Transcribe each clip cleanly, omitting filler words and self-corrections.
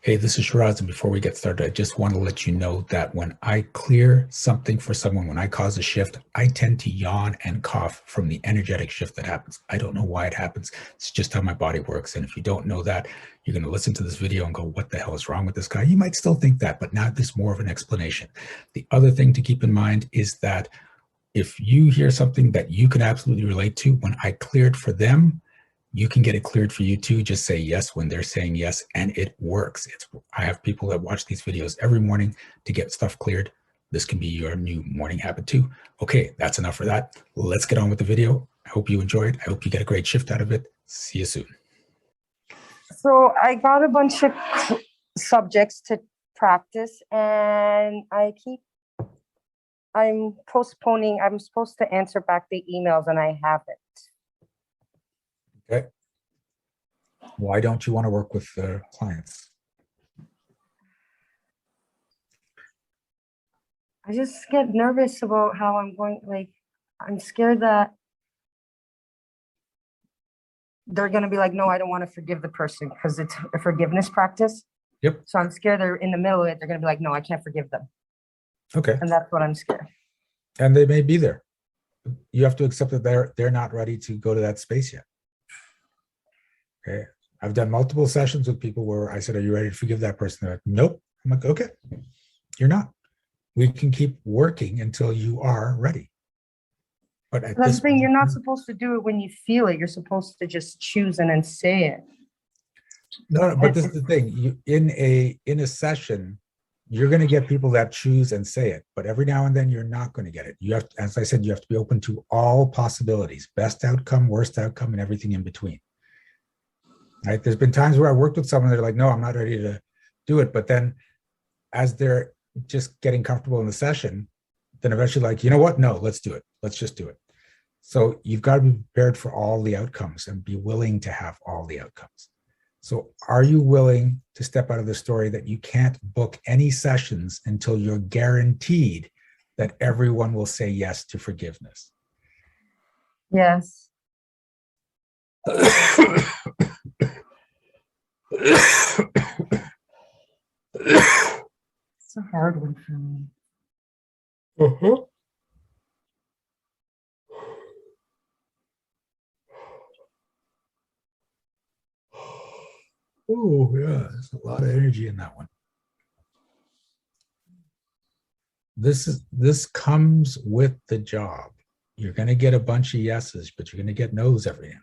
Hey, this is Shiraz, and before we get started, I just want to let you know that when I clear something for someone, when I cause a shift, I tend to yawn and cough from the energetic shift that happens. I don't know why it happens. It's just how my body works. And if you don't know that, you're going to listen to this video and go, what the hell is wrong with this guy? You might still think that, but now there's more of an explanation. The other thing to keep in mind is that if you hear something that you can absolutely relate to, when I cleared for them, you can get it cleared for you too. Just say yes when they're saying yes, and it works. I have people that watch these videos every morning to get stuff cleared. This can be your new morning habit too. Okay, that's enough for that. Let's get on with the video. I hope you enjoyed. I hope you get a great shift out of it. See you soon. So I got a bunch of subjects to practice, and I'm postponing. I'm supposed to answer back the emails, and I haven't. Okay. Why don't you want to work with clients? I just get nervous about how I'm going. I'm scared that they're going to be like, no, I don't want to forgive the person because it's a forgiveness practice. Yep. So I'm scared they're in the middle of it. They're going to be like, no, I can't forgive them. Okay. And that's what I'm scared. And they may be there. You have to accept that they're not ready to go to that space yet. Okay. I've done multiple sessions with people where I said, are you ready to forgive that person? They're like, nope. I'm like, okay, you're not. We can keep working until you are ready. But at That's this the thing, point, you're not supposed to do it when you feel it. You're supposed to just choose and then say it. no, but this is the thing. You in a session, you're going to get people that choose and say it, but every now and then you're not going to get it. You have to, as I said, you have to be open to all possibilities, best outcome, worst outcome, and everything in between. Right? There's been times where I worked with someone, they're like, no, I'm not ready to do it. But then as they're just getting comfortable in the session, then eventually like, you know what? No, let's do it. Let's just do it. So you've got to be prepared for all the outcomes and be willing to have all the outcomes. So are you willing to step out of the story that you can't book any sessions until you're guaranteed that everyone will say yes to forgiveness? Yes. It's a hard one for me. Uh-huh. Oh, yeah, there's a lot of energy in that one. This comes with the job. You're going to get a bunch of yeses, but you're going to get no's every now and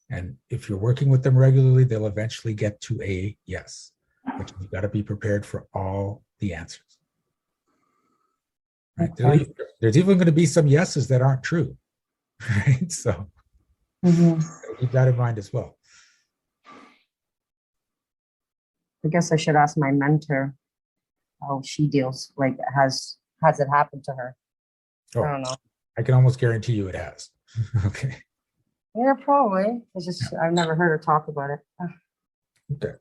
then. And if you're working with them regularly, they'll eventually get to a yes. But you've got to be prepared for all the answers. Right? Okay. There's even going to be some yeses that aren't true. Right? So keep that in mind as well. I guess I should ask my mentor how she deals, like has it happened to her? Oh, I don't know. I can almost guarantee you it has. Okay. Yeah, probably. It's just I've never heard her talk about it. Okay.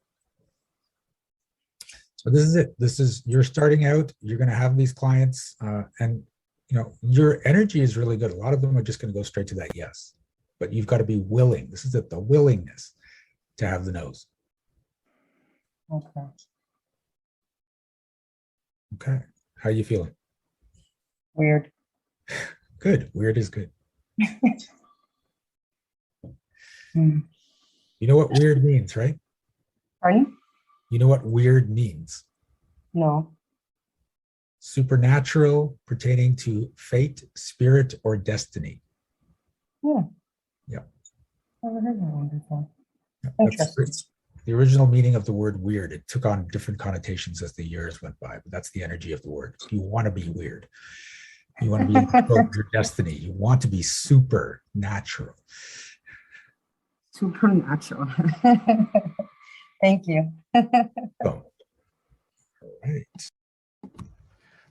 So this is it. This is, you're starting out, you're going to have these clients and you know, your energy is really good. A lot of them are just going to go straight to that yes, but you've got to be willing. This is it, the willingness to have the no's. Okay. Okay. How are you feeling? Weird. Good. Weird is good. You You know what weird means, right? Pardon? You know what weird means? No. Supernatural, pertaining to fate, spirit, or destiny. Yeah. Yeah. Never heard that one before. Yeah, Interesting. The original meaning of the word weird. It took on different connotations as the years went by, but that's the energy of the word. You want to be weird. You want to be in control of your destiny. You want to be supernatural. Supernatural. Thank you. All right.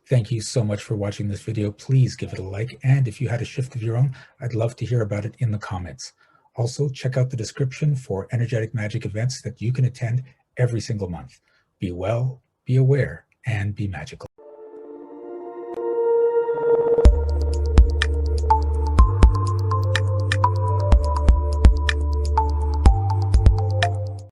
Thank you so much for watching this video. Please give it a like. And if you had a shift of your own, I'd love to hear about it in the comments. Also, check out the description for energetic magic events that you can attend every single month. Be well, be aware, and be magical.